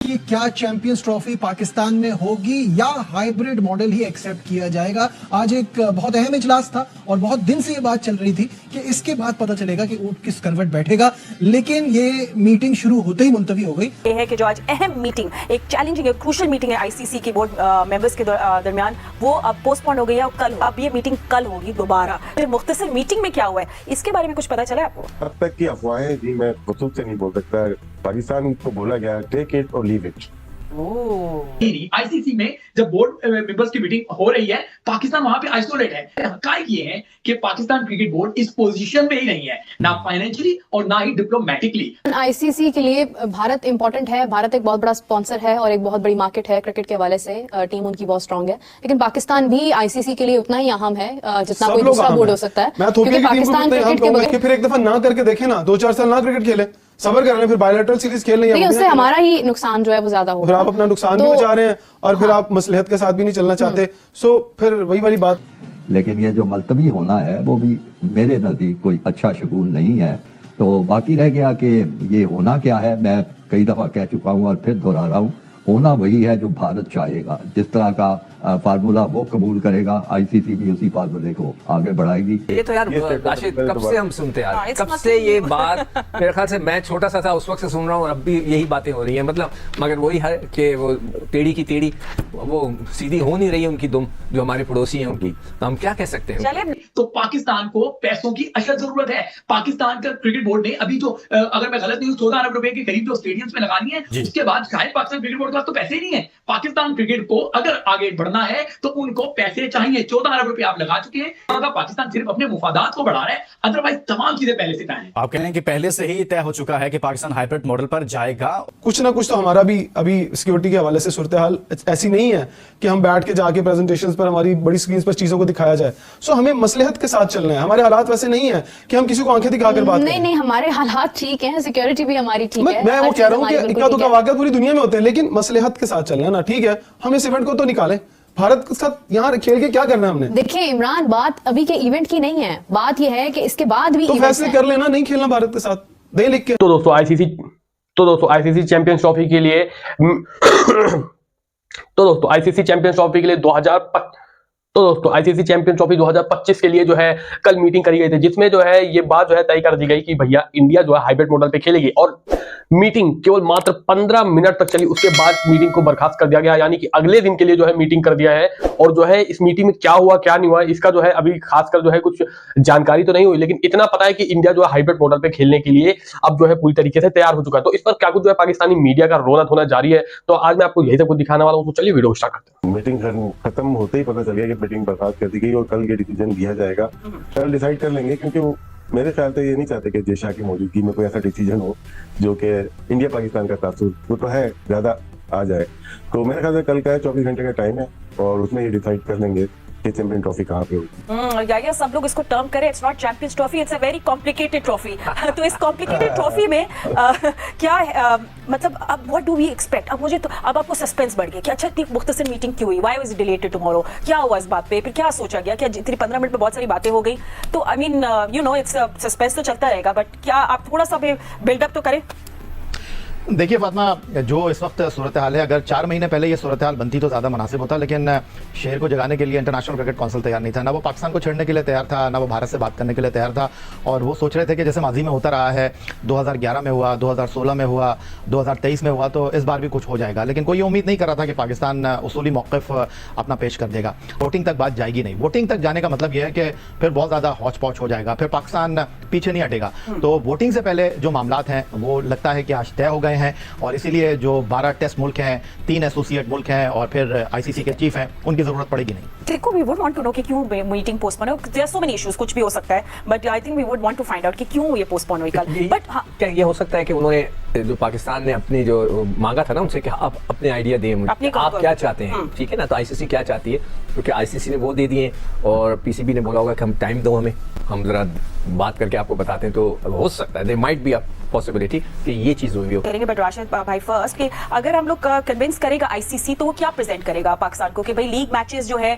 कि क्या champions trophy Pakistan में होगी या हाइब्रिड मॉडल ही एक्सेप्ट किया जाएगा। आज एक बहुत अहम इजलास था और बहुत दिन से ये बात चल रही थी कि इसके बाद पता चलेगा कि ऊंट किस करवट बैठेगा, लेकिन ये मीटिंग शुरू होते ही मुलतवी हो गई। ये है कि जो आज अहम मीटिंग, एक चैलेंजिंग, एक क्रूशियल मीटिंग है आईसीसी के बोर्ड मेंबर्स के दरमियान, वो अब पोस्टपोन हो गई है। कल, अब ये मीटिंग कल होगी दोबारा। फिर मुख्तसर मीटिंग में क्या हुआ है इसके बारे में कुछ पता चला है आपको? अब तक की अफवाहें जी मैं खुद से नहीं बोल सकता। पाकिस्तान को बोला गया टेक इट और लीव इट। आईसीसी में जब बोर्ड मेंबर्स की मीटिंग हो रही है, पाकिस्तान वहां पे आइसोलेट है। हकायक ये है कि पाकिस्तान क्रिकेट बोर्ड इस पोजीशन में ही नहीं है, ना फाइनेंशियली और ना ही डिप्लोमेटिकली। आईसीसी के लिए भारत इंपॉर्टेंट है। भारत एक बहुत बड़ा स्पॉन्सर है और एक बहुत बड़ी मार्केट है क्रिकेट के हवाले से। टीम उनकी बहुत स्ट्रांग है, लेकिन पाकिस्तान भी आईसीसी के लिए उतना ही अहम है जितना कोई दूसरा बोर्ड हो सकता है। क्योंकि पाकिस्तान क्रिकेट के बगैर फिर एक दफा ना करके देखे ना, 2-4 साल ना क्रिकेट खेले, सबर कर रहे हैं, फिर बायलैटरल सीरीज खेल रहे हैं, उससे हमारा ही नुकसान जो है वो ज्यादा होगा। फिर आप अपना नुकसान भी बचा रहे हैं और फिर आप मसलहत के साथ भी नहीं चलना चाहते। सो फिर वही वाली बात। लेकिन ये जो मुलतवी होना है वो भी मेरे नजदीक कोई अच्छा शगुन नहीं है। तो बाकी रह गया कि ये होना क्या है। मैं कई दफा कह चुका हूँ और फिर दोहरा रहा हूँ, होना वही है जो भारत चाहेगा। जिस तरह का फार्मूला वो कबूल करेगा, आईसीसी भी उसी फार्मूले को आगे बढ़ाएगी। ये तो यार राशिद कब से हम सुनते आ रहे हैं, कब से ये बात, मेरे ख्याल से मैं छोटा सा था उस वक्त से सुन रहा हूँ और अब भी यही बातें हो रही हैं। मतलब मगर वही है कि वो टेढ़ी की टेढ़ी वो सीधी हो नहीं रही है उनकी दुम, जो हमारे पड़ोसी हैं उनकी। तो हम क्या कह सकते हैं? तो पाकिस्तान को पैसों की अशद जरूरत है। पाकिस्तान का क्रिकेट बोर्ड ने अभी जो, अगर मैं गलत नहीं हूँ, 14 अरब रुपए के करीब जो स्टेडियम्स में लगानी है, उसके बाद शायद पाकिस्तान क्रिकेट बोर्ड के पास तो पैसे ही नहीं है। पाकिस्तान क्रिकेट को अगर आगे बढ़ना है तो उनको पैसे चाहिए। 14 अरब रुपए आप लगा चुके हैं। अगर पाकिस्तान सिर्फ अपने मुफादात को बढ़ा रहा है, अदरवाइज तमाम चीजें पहले से तय हैं। आप कह रहे हैं कि पहले से ही तय हो चुका है कि पाकिस्तान हाइब्रिड मॉडल पर जाएगा। कुछ ना कुछ तो हमारा भी अभी सिक्योरिटी के हवाले से सूरत हाल ऐसी नहीं है कि हम बैठ के जाके प्रेजेंटेशंस पर, हमारी बड़ी स्क्रीन पर चीजों को दिखाया जाए। सो हमें मसलहत के साथ चलना है। हमारे हालात वैसे नहीं है कि हम किसी को आंखें दिखाकर बात करें। नहीं, हमारे हालात ठीक हैं, सिक्योरिटी भी हमारी ठीक है। मैं वो कह रहा हूँ कि इक्का दुक्का वाक़यात पूरी दुनिया में होते हैं, लेकिन मसलहत के साथ चलना है ना। ठीक है, हम इस इवेंट को तो निकालें, भारत के साथ यहाँ खेल के क्या करना है हमने? देखिए इमरान, बात अभी के इवेंट की नहीं है, बात यह है कि इसके बाद भी तो फैसले कर लेना, नहीं खेलना भारत के साथ, दे लिख के। तो दोस्तों आईसीसी चैंपियंस ट्रॉफी के लिए आईसीसी चैंपियंस ट्रॉफी के लिए 2025 के लिए जो है कल मीटिंग करी गई थी, जिसमें जो है ये बात जो है तय कर दी गई कि भैया इंडिया जो है हाइब्रिड मॉडल पे खेलेगी। और मीटिंग केवल मात्र 15 मिनट तक चली, उसके बाद मीटिंग को बर्खास्त कर दिया गया, यानी कि अगले दिन के लिए जो है मीटिंग कर दिया है। और जो है इस मीटिंग में क्या हुआ क्या नहीं हुआ इसका जो है अभी खासकर जो है कुछ जानकारी तो नहीं हुई, लेकिन इतना पता है कि इंडिया जो है हाइब्रिड मॉडल पे खेलने के लिए अब जो है पूरी तरीके से तैयार हो चुका है। तो इस पर क्या कुछ जो है पाकिस्तानी मीडिया का रोना धोना जारी है। तो आज मैं आपको यही सब कुछ दिखाने वाला हूँ। तो चलिए वीडियो स्टार्ट करते हैं। मीटिंग खत्म होते ही पता चल गया कि मीटिंग बर्खास्त कर दी गई और कल ये डिसीजन दिया जाएगा। कल डिसाइड कर लेंगे, क्योंकि वो मेरे ख्याल से ये नहीं चाहते कि जय शाह की मौजूदगी में कोई ऐसा डिसीजन हो जो कि इंडिया पाकिस्तान का तासुर, वो तो है, ज्यादा आ जाए। तो मेरे ख्याल से कल का 24 घंटे का टाइम है और उसमें ये डिसाइड कर लेंगे कि चैंपियन ट्रॉफी कहाँ पे होगी। या सब लोग इसको टर्म करें, it's not champions trophy, it's a very complicated trophy. तो इस कॉम्प्लिकेटेड ट्रॉफी में क्या मतलब अब व्हाट डू वी एक्सपेक्ट? अब मुझे तो अब आपको सस्पेंस बढ़ गया कि अच्छा इतनी मुख्तसर मीटिंग क्यों हुई, why was it deleted tomorrow, क्या हुआ इस बात पे, फिर क्या सोचा गया, क्या इतनी 15 मिनट में बहुत सारी बातें हो गई। तो I mean you know it's suspense तो चलता रहेगा, बट क्या आप थोड़ा सा बिल्डअप तो करें? देखिए फातिमा, जो इस वक्त सूरत हाल है, अगर 4 महीने पहले ये सूरत हाल बनती तो ज़्यादा मुनासिब होता, लेकिन शहर को जगाने के लिए इंटरनेशनल क्रिकेट काउंसिल तैयार नहीं था। ना वो पाकिस्तान को छेड़ने के लिए तैयार था, ना वो भारत से बात करने के लिए तैयार था। और वो सोच रहे थे कि जैसे माजी में होता रहा है, 2011 में हुआ, 2016 में हुआ, 2023 में हुआ, तो इस बार भी कुछ हो जाएगा। लेकिन कोई ये उम्मीद नहीं कर रहा था कि पाकिस्तान उसूली मौक़िफ़ अपना पेश कर देगा। वोटिंग तक बात जाएगी नहीं। वोटिंग तक जाने का मतलब यह है कि फिर बहुत ज़्यादा हौच पौच हो जाएगा, फिर पाकिस्तान पीछे नहीं हटेगा। तो वोटिंग से पहले जो मामलात हैं वो लगता है कि आज तय हो गए हैं। और इसीलिए जो 12 टेस्ट मुल्क हैं, 3 एसोसिएट मुल्क हैं और फिर आईसीसी के चीफ हैं, उनकी जरूरत पड़ेगी नहीं। देखो, we would want to know कि क्यों मीटिंग पोस्टपोन है। There are so many issues, कुछ भी हो सकता है, but I think we would want to find out कि क्यों ये पोस्टपोन हुई कल। बट हाँ, क्या ये हो सकता है कि उन्होंने जो पाकिस्तान ने अपनी जो मांगा था ना उनसे कि आप अपने आइडिया दें, आप क्या चाहते हैं, ठीक है ना? तो आईसीसी क्या चाहती है, क्योंकि आईसीसी ने वो दे दिए और पीसीबी ने बोला होगा कि हम टाइम दो, हम जरा बात करके आपको बताते हैं। तो हो सकता है दे माइट बी पॉसिबिलिटी कि ये चीज हुई हो। करेंगे बट राशिद भाई फर्स्ट कि अगर हम लोग कन्विंस करेगा आईसीसी तो वो क्या प्रेजेंट करेगा पाकिस्तान को कि भाई लीग मैचेस जो है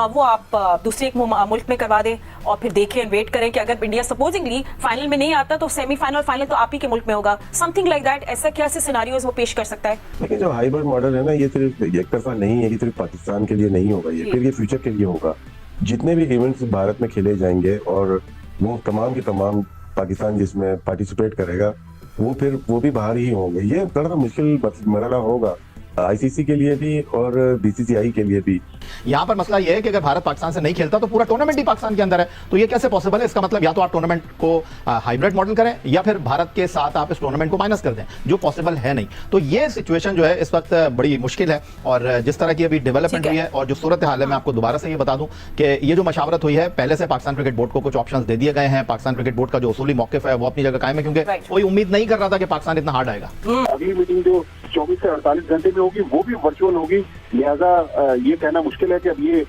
वो आप दूसरे एक मुल्क में करवा दें और फिर देखें वेट करें कि अगर इंडिया सपोजिंगली फाइनल में नहीं आता तो सेमीफाइनल फाइनल तो आप ही के मुल्क में होगा, समथिंग लाइक दैट। ऐसा क्या से सिनेरियोज वो पेश कर सकता है? लेकिन जो हाइब्रिड मॉडल है ना, ये सिर्फ एक तरफा नहीं है, ये सिर्फ पाकिस्तान के लिए नहीं होगा, ये फिर ये फ्यूचर के लिए होगा। जितने भी इवेंट्स भारत में खेले जाएंगे और वो तमाम के तमाम पाकिस्तान जिसमें पार्टिसिपेट करेगा वो भी बाहर ही होंगे। ये थोड़ा मुश्किल मरहला होगा आईसीसी के लिए भी और बीसीसीआई के लिए भी। यहाँ पर मसला यह है कि अगर भारत पाकिस्तान से नहीं खेलता तो पूरा टूर्नामेंट ही पाकिस्तान के अंदर है, तो ये कैसे पॉसिबल है? इसका मतलब या तो आप टूर्नामेंट को हाइब्रिड मॉडल करें या फिर भारत के साथ आप इस टूर्नामेंट को माइनस कर दें, जो पॉसिबल है नहीं। तो ये सिचुएशन जो है इस वक्त बड़ी मुश्किल है। और जिस तरह की अभी डेवलपमेंट हुई है और जो सूरत हाल है, मैं आपको दोबारा से ये बता दूं कि ये जो मशावरत हुई है, पहले से पाकिस्तान क्रिकेट बोर्ड को कुछ ऑप्शंस दे दिए गए हैं। पाकिस्तान क्रिकेट बोर्ड का जो उसूली मौक़िफ़ है वो अपनी जगह कायम है, क्योंकि कोई उम्मीद नहीं कर रहा था कि पाकिस्तान इतना हार्ड आएगा। अगली मीटिंग जो 24 से 48 घंटे में होगी वो भी वर्चुअल होगी, लिहाजा ये कहना मुश्किल है कि अब ये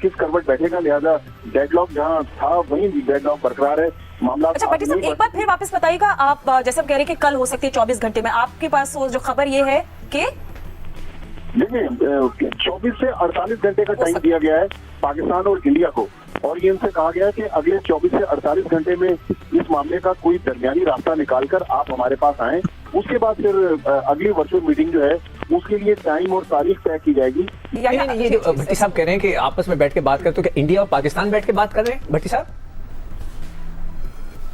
किस करवट बैठेगा। लिहाजा डेडलॉक जहां था वहीं डेडलॉक बरकरार है। मामला अच्छा भट्टी साहब एक बार फिर वापस बताइएगा, आप जैसे आप कह रहे हैं कि कल हो सकती है 24 घंटे में, आपके पास वो जो खबर ये है कि देखिए 24 से 48 घंटे का टाइम दिया गया है पाकिस्तान और इंडिया को, और ये इनसे कहा गया है कि अगले 24 से 48 घंटे में इस मामले का कोई दरमियानी रास्ता निकालकर आप हमारे पास आएं। उसके बाद फिर अगली वर्चुअल मीटिंग जो है उसके लिए टाइम और तारीख तय की जाएगी। ये जो भट्टी साहब कह रहे हैं कि आपस में बैठ के बात करते, तो क्या इंडिया और पाकिस्तान बैठ के बात कर रहे हैं भट्टी साहब?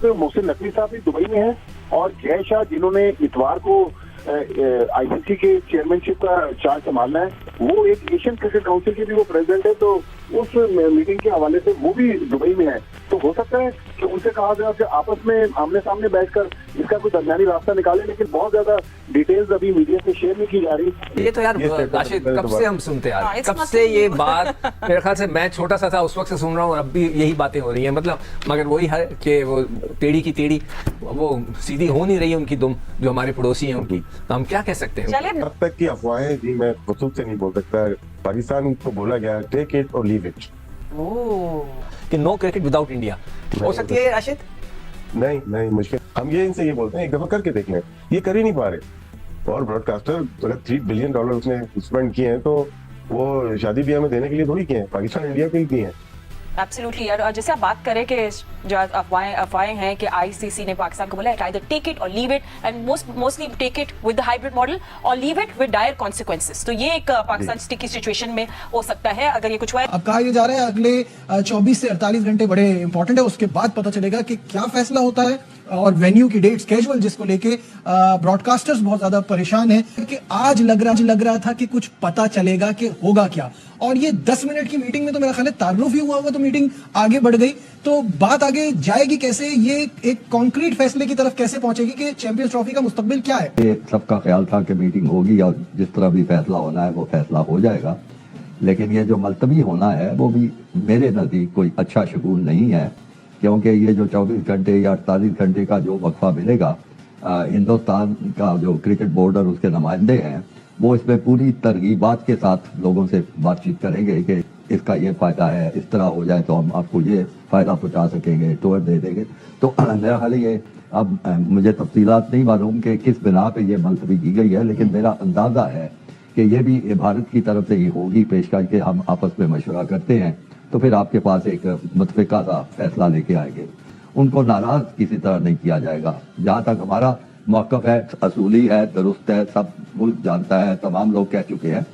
तो मोहसिन नकवी साहब भी दुबई में हैं और जय शाह जिन्होंने इतवार को आईसीसी के चेयरमैनशिप का चार्ज संभालना है, वो एक एशियन क्रिकेट काउंसिल के भी वो प्रेसिडेंट है, तो उस मीटिंग के हवाले से वो भी दुबई में है। तो हो सकता है कि उनसे कहा गया कि आपस में आमने सामने बैठकर इसका कोई दरमियानी रास्ता निकाले, लेकिन बहुत ज्यादा डिटेल्स अभी मीडिया से शेयर नहीं की जा रही। ये तो यार राशिद कब से हम सुनते आ रहे हैं, कब से ये बात, मेरे ख्याल से मैं छोटा सा था उस वक्त से सुन रहा हूँ, अब भी यही बातें हो रही हैं। मतलब मगर वही है कि वो टेढ़ी की टेढ़ी वो सीधी हो नहीं रही है उनकी दुम, जो हमारे पड़ोसी हैं उनकी, तो हम क्या कह सकते हैं? अब तक की अफवाहें जी मैं खुद से नहीं बोल सकता। पाकिस्तान को बोला गया टेक इट और लीव इट, कि नो क्रिकेट विदाउट इंडिया हो सकती है राशिद? नहीं मुश्किल। हम ये इनसे ये बोलते हैं एक दफा करके देख लें, ये कर ही नहीं पा रहे। और ब्रॉडकास्टर अगर $3 बिलियन उसने स्पेंड किए हैं तो वो शादी ब्याह में देने के लिए थोड़ी किए हैं, पाकिस्तान इंडिया के लिए किए हैं। एब्सोल्युटली यार, और जैसे आप बात करें कि जो अफवाहें हैं कि आईसीसी ने पाकिस्तान को बोला आइदर टेक इट और leave it, and mostly take it with the hybrid model और leave it with dire consequences, तो ये एक पाकिस्तान स्टिकी सिचुएशन में हो सकता है अगर ये कुछ हुआ है। अब कहा यह जा रहा है अगले 24 से 48 घंटे बड़े इंपॉर्टेंट है, उसके बाद पता चलेगा कि क्या फैसला होता है और वेन्यू की डेट स्केड्यूल जिसको लेके ब्रॉडकास्टर्स बहुत ज्यादा परेशान हैं कि आज लग रहा था कि कुछ पता चलेगा कि होगा क्या, और ये 10 मिनट की मीटिंग में तो मेरा ख्याल है तारुफ ही हुआ होगा, तो मीटिंग आगे बढ़ गई, तो बात आगे जाएगी कैसे, ये एक कॉन्क्रीट फैसले की तरफ कैसे पहुंचेगी कि चैंपियंस ट्रॉफी का मुस्तकबिल क्या है। ये सबका ख्याल था कि मीटिंग होगी और जिस तरह भी फैसला होना है वो फैसला हो जाएगा, लेकिन ये जो मुलतवी होना है वो भी मेरे नजदीक कोई अच्छा शगुन नहीं है, क्योंकि ये जो 24 घंटे या 48 घंटे का जो वक्फा मिलेगा, हिंदुस्तान का जो क्रिकेट बोर्ड और उसके नुमाइंदे हैं वो इसमें पूरी तरगीबात के साथ लोगों से बातचीत करेंगे कि इसका ये फायदा है, इस तरह हो जाए तो हम आपको ये फायदा पहुंचा सकेंगे, टूर दे देंगे। तो मेरा ख्याल ये, अब मुझे तफसीलात नहीं मालूम कि किस बिना पे ये मुलतवी की गई है, लेकिन मेरा अंदाजा है कि ये भी भारत की तरफ से ही होगी पेशकश के हम आपस में मशवरा करते हैं तो फिर आपके पास एक मुतफ़िका सा फैसला लेके आएंगे। उनको नाराज किसी तरह नहीं किया जाएगा। जहाँ तक हमारा मौक़िफ़ है, असूली है, दुरुस्त है, सब मुल्क जानता है, तमाम लोग कह चुके हैं,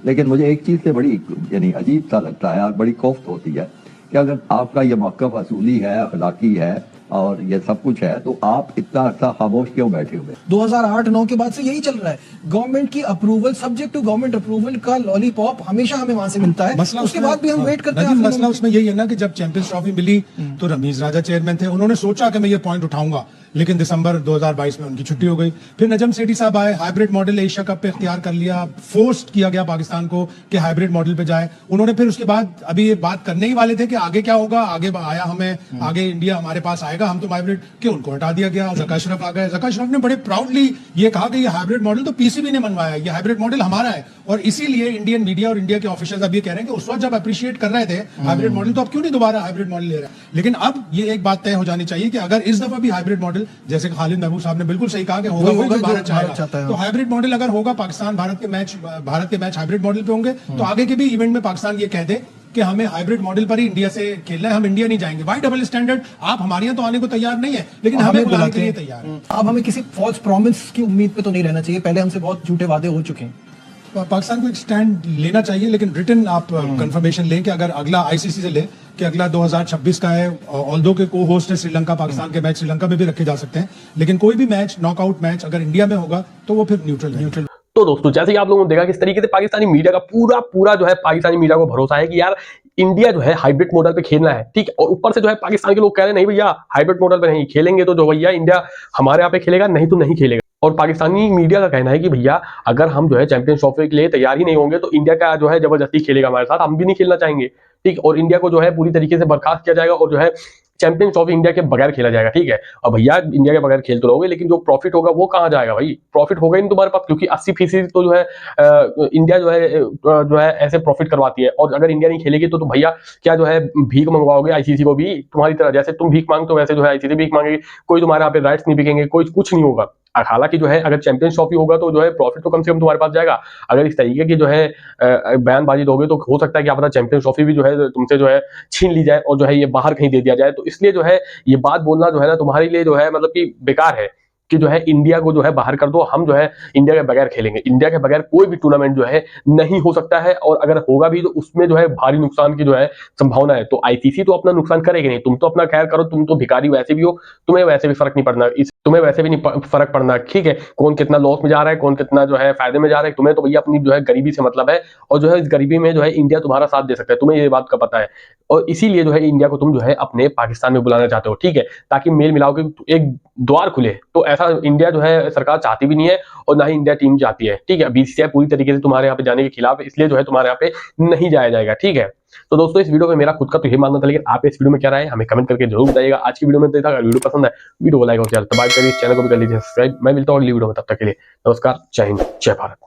लेकिन मुझे एक चीज़ से बड़ी यानी अजीब सा लगता है और बड़ी कोफ्त होती है कि अगर आपका ये मौक़िफ़ असूली है, अखलाकी है और ये सब कुछ है, तो आप इतना अर्सा खामोश क्यों बैठे हुए? 2008-9 के बाद से यही चल रहा है, गवर्नमेंट की approval, subject to government approval का लॉलीपॉप हमेशा हमें वहां से मिलता है, उसके बाद भी हम वेट करते हैं। मसला उसमें यही है ना कि जब चैंपियंस ट्रॉफी मिली तो रमीज राजा चेयरमैन थे, उन्होंने सोचा कि मैं ये पॉइंट उठाऊंगा, लेकिन दिसंबर 2022 में उनकी छुट्टी हो गई। फिर नजम सेठी साहब आए, हाइब्रिड मॉडल एशिया कप पे इख्तियार कर लिया, फोर्स किया गया पाकिस्तान को कि हाइब्रिड मॉडल पे जाए। उन्होंने फिर उसके बाद अभी ये बात करने ही वाले थे कि आगे क्या होगा, आगे आया हमें, आगे इंडिया हमारे पास आएगा, हम तो हाइब्रिड के, उनको हटा दिया गया। ज़का अशरफ आ गए, ज़का अशरफ ने बड़े प्राउडली ये कहा कि ये हाइब्रिड मॉडल तो पीसीबी ने मनवाया है, ये हाइब्रिड मॉडल हमारा है, और इसीलिए इंडियन मीडिया और इंडिया के ऑफिशियल्स अब ये कह रहे हैं कि उस वक्त जब अप्रिशिएट कर रहे थे हाइब्रिड मॉडल, तो अब क्यों नहीं दोबारा हाइब्रिड मॉडल ले रहे हैं। लेकिन अब ये एक बात तय हो जानी चाहिए कि अगर इस दफा भी हाइब्रिड मॉडल मॉडल, जैसे खालिद महबूब साहब ने बिल्कुल सही कहा कि होगा वही जो भारत चाहता है। तो हाइब्रिड मॉडल अगर होगा, पाकिस्तान भारत के मैच हाइब्रिड मॉडल पे होंगे, तो आगे के भी इवेंट में पाकिस्तान ये कह दे कि हमें हाइब्रिड मॉडल पर ही इंडिया से खेलना है, हम इंडिया नहीं जाएंगे। वाई डबल स्टैंडर्ड, आप हमारे यहाँ तो आने को तैयार नहीं है, लेकिन हमें बुलाने के लिए तैयार है। अब हमें किसी फॉल्स प्रॉमिस की उम्मीद पे तो नहीं रहना चाहिए, पहले हमसे बहुत झूठे वादे हो चुके हैं। पाकिस्तान को एक स्टैंड लेना चाहिए, लेकिन रिटन आप कंफर्मेशन लें कि अगर अगला आईसीसी से ले कि अगला 2026 का है, ऑल्दो के को होस्ट है श्रीलंका, पाकिस्तान के मैच श्रीलंका में भी रखे जा सकते हैं, लेकिन कोई भी मैच नॉकआउट मैच अगर इंडिया में होगा तो वो फिर न्यूट्रल। तो दोस्तों, जैसे कि आप लोगों ने देखा किस तरीके से पाकिस्तानी मीडिया का पूरा जो है पाकिस्तानी मीडिया को भरोसा है कि यार इंडिया जो है हाइब्रिड मॉडल पे खेलना है, ठीक है। और ऊपर से जो है पाकिस्तान के लोग कह रहे हैं नहीं भैया हाइब्रिड मॉडल पे नहीं खेलेंगे, तो जो भैया इंडिया हमारे यहाँ पे खेलेगा, नहीं तो नहीं खेलेगा। और पाकिस्तानी मीडिया का कहना है कि भैया अगर हम जो है चैंपियंस ट्रॉफी के लिए तैयार ही नहीं होंगे तो इंडिया का जो है जबरदस्ती खेलेगा हमारे साथ, हम भी नहीं खेलना चाहेंगे, ठीक। और इंडिया को जो है पूरी तरीके से बर्खास्त किया जाएगा और जो है चैंपियंस ट्रॉफी इंडिया के बगैर खेला जाएगा, ठीक है। और भैया इंडिया के बगैर खेल तो रहोगे, लेकिन जो प्रॉफिट होगा वो कहाँ जाएगा भाई? प्रॉफिट होगा ही नहीं तुम्हारे पास, क्योंकि 80% तो जो है इंडिया जो है ऐसे प्रॉफिट करवाती है। और अगर इंडिया नहीं खेलेगी तो भैया क्या जो है भीख मंगवाओगे आईसीसी को भी तुम्हारी तरह? जैसे तुम भीख मांगते हो वैसे जो है आईसीसी भीख मांगेगी, कोई तुम्हारे यहाँ पे राइट्स नहीं बिकेंगे, कोई कुछ नहीं होगा। हालांकि जो है अगर चैंपियंस ट्रॉफी होगा तो जो है प्रॉफिट तो कम से कम तुम्हारे पास जाएगा। अगर इस तरीके की जो है बयानबाजी दोगे तो हो सकता है कि अपना चैंपियंस ट्रॉफी भी जो है तुमसे जो है छीन ली जाए और जो है ये बाहर कहीं दे दिया जाए। तो इसलिए जो है ये बात बोलना जो है ना तुम्हारे लिए जो है मतलब कि बेकार है कि जो है इंडिया को जो है बाहर कर दो, हम जो है इंडिया के बगैर खेलेंगे। इंडिया के बगैर कोई भी टूर्नामेंट जो है नहीं हो सकता है, और अगर होगा भी तो उसमें जो है भारी नुकसान की जो है संभावना है। तो आईसीसी तो अपना नुकसान करेगी नहीं, तुम तो अपना खैर करो, तुम तो भिखारी वैसे भी हो, तुम्हें वैसे भी फर्क नहीं पड़ना, तुम्हें वैसे भी नहीं फर्क पड़ना, ठीक है। कौन कितना लॉस में जा रहा है, कौन कितना जो है फायदे में जा रहा है, तुम्हें तो भैया अपनी जो है गरीबी से मतलब है, और जो है इस गरीबी में जो है इंडिया तुम्हारा साथ दे सकता है, तुम्हें ये बात का पता है। और इसीलिए जो है इंडिया को तुम जो है अपने पाकिस्तान में बुलाना चाहते हो, ठीक है, ताकि मेल मिलाओ के एक द्वार खुले। तो ऐसा इंडिया जो है सरकार चाहती भी नहीं है और ना ही इंडिया टीम चाहती है, ठीक है। बीसीसीआई पूरी तरीके से तुम्हारे यहाँ पे जाने के खिलाफ है, इसलिए जो है तुम्हारे यहाँ पे नहीं जाया जाएगा, ठीक है। तो दोस्तों इस वीडियो में मेरा खुद का तो ये मानना था, लेकिन आप इस वीडियो में क्या राय है हमें कमेंट करके जरूर बताइएगा। आज की वीडियो में देखा, अगर वीडियो पसंद है वीडियो को लाइक और चैनल दबाकर चैनल को भी कर लीजिए सब्सक्राइब। मैं मिलता हूँ अगली वीडियो में, तब तक के लिए नमस्कार, जय हिंद, जय भारत।